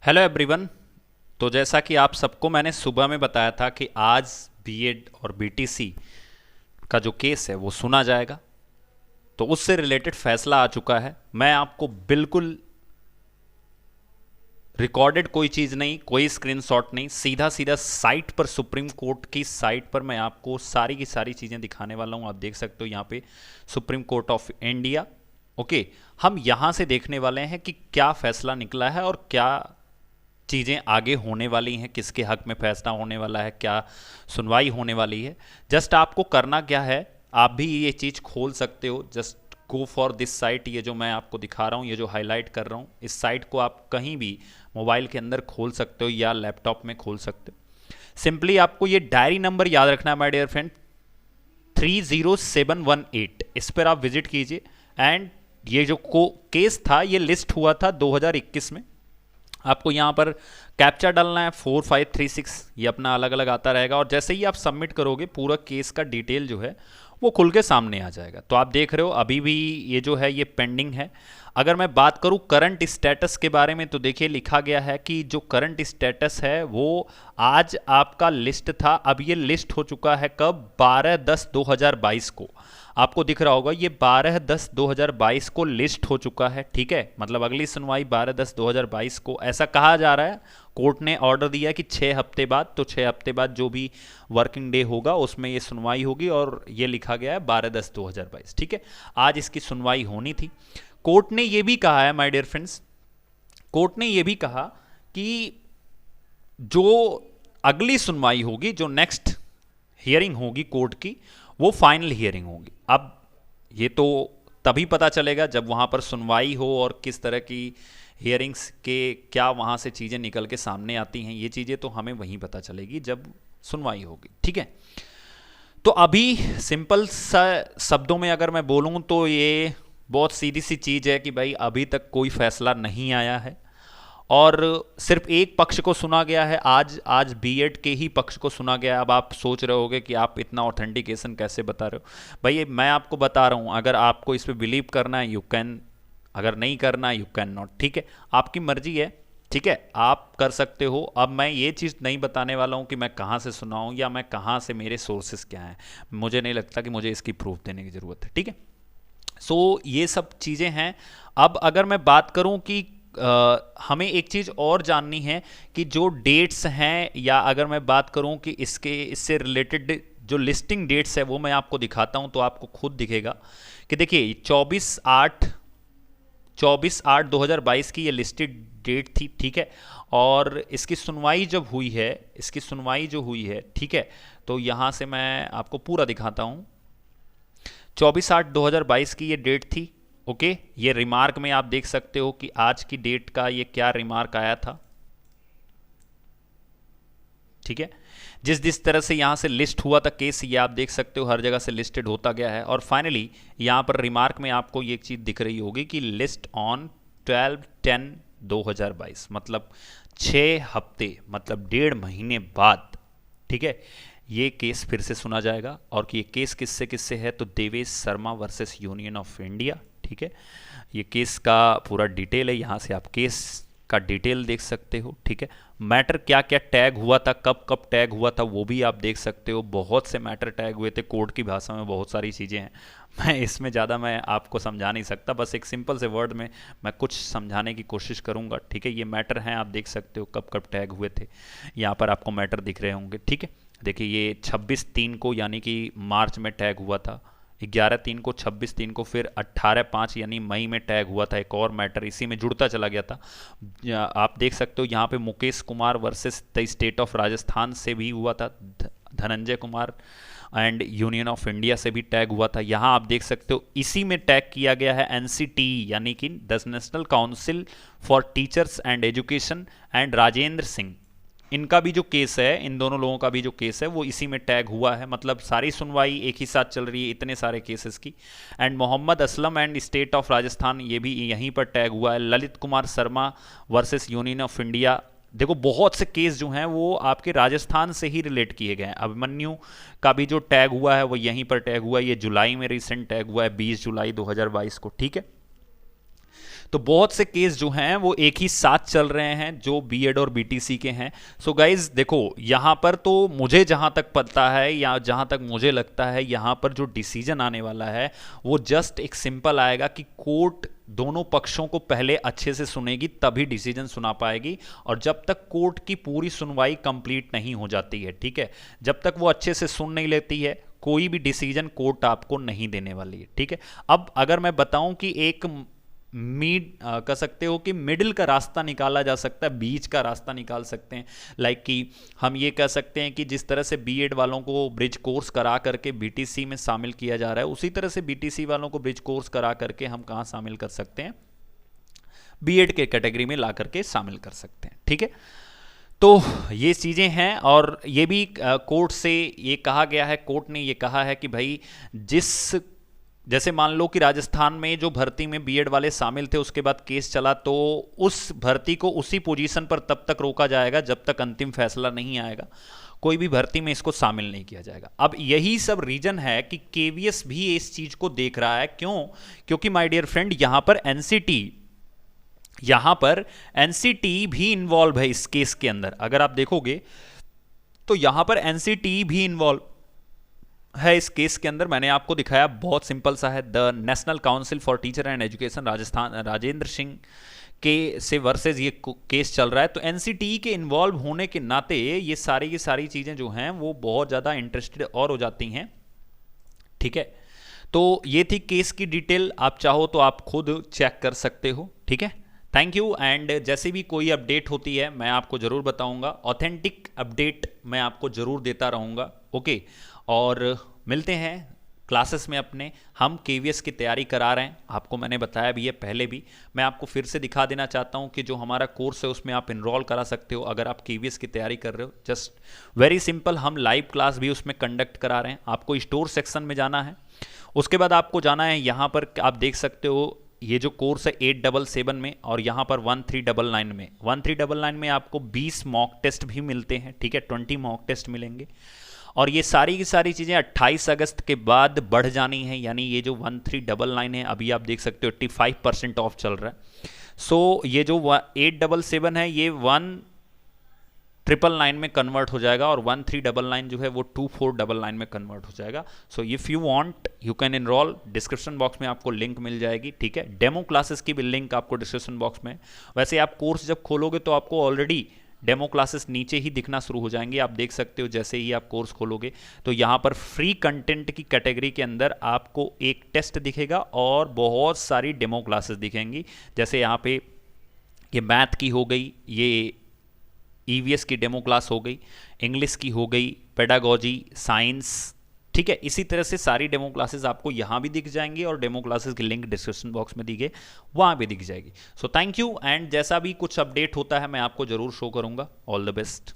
Hello everyone. तो जैसा कि आप सबको मैंने सुबह में बताया था कि आज बीएड और बीटीसी का जो केस है वो सुना जाएगा। तो उससे रिलेटेड फैसला आ चुका है। मैं आपको बिल्कुल रिकॉर्डेड कोई चीज़ नहीं, कोई स्क्रीनशॉट नहीं, सीधा सीधा साइट पर, सुप्रीम कोर्ट की साइट पर मैं आपको सारी की सारी चीज़ें दिखाने वाला हूँ। आप देख सकते हो यहाँ पे supreme court of India. Okay, हम यहाँ से देखने वाले हैं कि क्या फैसला निकला है और क्या चीज़ें आगे होने वाली हैं, किसके हक में फैसला होने वाला है, क्या सुनवाई होने वाली है। जस्ट आपको करना क्या है, आप भी ये चीज़ खोल सकते हो। Just go for this site. ये जो मैं आपको दिखा रहा हूँ, ये जो हाईलाइट कर रहा हूँ, इस साइट को आप कहीं भी मोबाइल के अंदर खोल सकते हो या लैपटॉप में खोल सकते हो। सिंपली आपको ये डायरी नंबर याद रखना है माय डियर फ्रेंड, 30718। इस पर आप विजिट कीजिए। एंड ये जो केस था ये लिस्ट हुआ था 2021 में। आपको यहाँ पर कैप्चा डालना है 4536, ये अपना अलग अलग आता रहेगा। और जैसे ही आप सबमिट करोगे पूरा केस का डिटेल जो है वो खुल के सामने आ जाएगा। तो आप देख रहे हो अभी भी ये जो है ये पेंडिंग है। अगर मैं बात करूँ करंट स्टेटस के बारे में, तो देखिए लिखा गया है कि जो करंट स्टेटस है वो आज आपका लिस्ट था, अब ये लिस्ट हो चुका है कब, 12/10/2022 को। आपको दिख रहा होगा ये 12/10/2022 को लिस्ट हो चुका है। ठीक है, मतलब अगली सुनवाई 12/10/2022 को। ऐसा कहा जा रहा है, कोर्ट ने ऑर्डर दिया कि 6 हफ्ते बाद, तो 6 हफ्ते बाद जो भी वर्किंग डे होगा उसमें ये सुनवाई होगी। और ये लिखा गया है 12/10/2022। ठीक है, आज इसकी सुनवाई होनी थी। कोर्ट ने ये भी कहा है माय डियर फ्रेंड्स, कोर्ट ने ये भी कहा कि जो अगली सुनवाई होगी, जो नेक्स्ट हियरिंग होगी कोर्ट की, वो फाइनल हियरिंग होगी। अब ये तो तभी पता चलेगा जब वहाँ पर सुनवाई हो और किस तरह की हियरिंग्स के क्या वहाँ से चीज़ें निकल के सामने आती हैं। ये चीज़ें तो हमें वहीं पता चलेगी जब सुनवाई होगी। ठीक है, तो अभी सिंपल सा शब्दों में अगर मैं बोलूँ तो ये बहुत सीधी सी चीज़ है कि भाई अभी तक कोई फैसला नहीं आया है और सिर्फ एक पक्ष को सुना गया है। आज आज बीएड के ही पक्ष को सुना गया है। अब आप सोच रहे होगे कि आप इतना ऑथेंटिकेशन कैसे बता रहे हो। भाई ये मैं आपको बता रहा हूँ, अगर आपको इस पर बिलीव करना है यू कैन, अगर नहीं करना यू कैन नॉट। ठीक है, आपकी मर्जी है। ठीक है, आप कर सकते हो। अब मैं ये चीज़ नहीं बताने वाला हूँ कि मैं कहाँ से सुना हूँ या मैं कहाँ से, मेरे सोर्सेस क्या हैं। मुझे नहीं लगता कि मुझे इसकी प्रूफ देने की ज़रूरत है। ठीक है, सो ये सब चीज़ें हैं। अब अगर मैं बात करूं कि हमें एक चीज़ और जाननी है कि जो डेट्स हैं, या अगर मैं बात करूं कि इससे रिलेटेड जो लिस्टिंग डेट्स है वो मैं आपको दिखाता हूं तो आपको खुद दिखेगा कि देखिए 24/8/2022 की ये लिस्टेड डेट थी। ठीक है, और इसकी सुनवाई जब हुई है, इसकी सुनवाई जो हुई है, ठीक है, तो यहाँ से मैं आपको पूरा दिखाता हूँ। 24/8/2022 की ये डेट थी। ओके, ये रिमार्क में आप देख सकते हो कि आज की डेट का ये क्या रिमार्क आया था। ठीक है, जिस जिस तरह से यहाँ से लिस्ट हुआ था केस, ये आप देख सकते हो हर जगह से लिस्टेड होता गया है। और फाइनली यहाँ पर रिमार्क में आपको ये चीज़ दिख रही होगी कि लिस्ट ऑन 12/10/2022, मतलब 6 हफ्ते, मतलब 1.5 महीने बाद। ठीक है, ये केस फिर से सुना जाएगा। और कि ये केस किससे किससे है, तो Devesh Sharma versus Union of India. ठीक है, ये केस का पूरा डिटेल है, यहाँ से आप केस का डिटेल देख सकते हो। ठीक है, मैटर क्या क्या टैग हुआ था, कब कब टैग हुआ था, वो भी आप देख सकते हो। बहुत से मैटर टैग हुए थे, कोर्ट की भाषा में बहुत सारी चीज़ें हैं। मैं इसमें ज़्यादा मैं आपको समझा नहीं सकता, बस एक सिंपल से वर्ड में मैं कुछ समझाने की कोशिश करूँगा। ठीक है, ये मैटर हैं, आप देख सकते हो कब कब टैग हुए थे। यहाँ पर आपको मैटर दिख रहे होंगे। ठीक है, देखिए ये 26/3 को यानी कि मार्च में टैग हुआ था, 11/3 को, 26/3 को, फिर 18/5 यानी मई में टैग हुआ था। एक और मैटर इसी में जुड़ता चला गया था। आप देख सकते हो यहाँ पे Mukesh Kumar versus the state of Rajasthan से भी हुआ था, Dhananjay Kumar and union of India से भी टैग हुआ था। यहाँ आप देख सकते हो इसी में टैग किया गया है एनसीटी यानी कि the national council for teachers and education and Rajendra Singh, इनका भी जो केस है, इन दोनों लोगों का भी जो केस है वो इसी में टैग हुआ है। मतलब सारी सुनवाई एक ही साथ चल रही है इतने सारे केसेस की। And Mohammad Aslam and state of Rajasthan, ये भी यहीं पर टैग हुआ है। Lalit Kumar Sharma versus Union of India, देखो बहुत से केस जो हैं वो आपके राजस्थान से ही रिलेट किए गए हैं। अभिमन्यु का भी जो टैग हुआ है वो यहीं पर टैग हुआ है, ये जुलाई में रिसेंट टैग हुआ है 20 जुलाई 2022 को। ठीक है, तो बहुत से केस जो हैं वो एक ही साथ चल रहे हैं जो बीएड और बीटीसी के हैं। सो गाइज देखो, यहाँ पर तो मुझे जहाँ तक पता है या जहाँ तक मुझे लगता है, यहाँ पर जो डिसीजन आने वाला है वो जस्ट एक सिंपल आएगा कि कोर्ट दोनों पक्षों को पहले अच्छे से सुनेगी, तभी डिसीजन सुना पाएगी। और जब तक कोर्ट की पूरी सुनवाई कंप्लीट नहीं हो जाती है, ठीक है, जब तक वो अच्छे से सुन नहीं लेती है, कोई भी डिसीजन कोर्ट आपको नहीं देने वाली है, ठीक है। अब अगर मैं बताऊं कि एक कह सकते हो कि मिडिल का रास्ता निकाला जा सकता है, बीच का रास्ता निकाल सकते हैं। लाइक कि हम ये कह सकते हैं कि जिस तरह से बीएड वालों को ब्रिज कोर्स करा करके बीटीसी में शामिल किया जा रहा है, उसी तरह से बीटीसी वालों को ब्रिज कोर्स करा करके हम कहाँ शामिल कर सकते हैं, बीएड के कैटेगरी में ला करके शामिल कर सकते हैं, ठीक है। तो ये चीज़ें हैं, और ये भी कोर्ट से ये कहा गया है, कोर्ट ने ये कहा है कि भाई जैसे मान लो कि राजस्थान में जो भर्ती में बीएड वाले शामिल थे, उसके बाद केस चला, तो उस भर्ती को उसी पोजीशन पर तब तक रोका जाएगा जब तक अंतिम फैसला नहीं आएगा, कोई भी भर्ती में इसको शामिल नहीं किया जाएगा। अब यही सब रीजन है कि केवीएस भी इस चीज को देख रहा है। क्यों? क्योंकि माय डियर फ्रेंड, यहां पर एनसीटी भी इन्वॉल्व है इस केस के अंदर। अगर आप देखोगे तो यहां पर एनसीटी भी इन्वॉल्व है इस केस के अंदर। मैंने आपको दिखाया, बहुत सिंपल सा है, the national council for teacher and education Rajasthan, Rajendra Singh के से वर्सेस ये केस चल रहा है। तो एनसीटी के इन्वॉल्व होने के नाते ये सारी चीजें जो हैं वो बहुत ज्यादा इंटरेस्टेड और हो जाती हैं, ठीक है। तो ये थी केस की डिटेल, आप चाहो तो आप खुद चेक कर सकते हो, ठीक है। Thank you. एंड जैसे भी कोई अपडेट होती है मैं आपको ज़रूर बताऊंगा, ऑथेंटिक अपडेट मैं आपको ज़रूर देता रहूँगा, ओके। और मिलते हैं क्लासेस में अपने। हम केवीएस की तैयारी करा रहे हैं, आपको मैंने बताया भी है पहले भी, मैं आपको फिर से दिखा देना चाहता हूं कि जो हमारा कोर्स है उसमें आप इनरोल करा सकते हो अगर आप केवीएस की तैयारी कर रहे हो। जस्ट वेरी सिंपल, हम लाइव क्लास भी उसमें कंडक्ट करा रहे हैं। आपको स्टोर सेक्शन में जाना है, उसके बाद आपको जाना है, यहाँ पर आप देख सकते हो ये जो कोर्स है 877 में, और यहाँ पर 1399 में। 1399 में आपको 20 मॉक टेस्ट भी मिलते हैं, ठीक है, 20 मॉक टेस्ट मिलेंगे। और ये सारी की सारी चीज़ें 28 अगस्त के बाद बढ़ जानी है, यानी ये जो 1399 है अभी आप देख सकते हो 85% ऑफ चल रहा है। सो ये जो 877 है ये 1999 में कन्वर्ट हो जाएगा, और 1399 जो है वो 2499 में कन्वर्ट हो जाएगा। So if you want you can enrol, description box में आपको लिंक मिल जाएगी, ठीक है। डेमो क्लासेस की भी लिंक आपको डिस्क्रिप्शन बॉक्स में। वैसे आप कोर्स जब खोलोगे तो आपको ऑलरेडी डेमो क्लासेस नीचे ही दिखना शुरू हो जाएंगे, आप देख सकते हो जैसे ही आप कोर्स खोलोगे। तो यहाँ पर फ्री कंटेंट की कैटेगरी के अंदर आपको एक टेस्ट दिखेगा और बहुत सारी डेमो क्लासेस दिखेंगी। जैसे यहाँ पे ये मैथ की हो गई, ये ईवीएस की डेमो क्लास हो गई, इंग्लिश की हो गई, पेडागोजी, साइंस, ठीक है। इसी तरह से सारी डेमो क्लासेस आपको यहाँ भी दिख जाएंगी, और डेमो क्लासेस की लिंक डिस्क्रिप्शन बॉक्स में दी गई, वहाँ भी दिख जाएगी। सो थैंक यू, एंड जैसा भी कुछ अपडेट होता है मैं आपको जरूर शो करूँगा। All the best.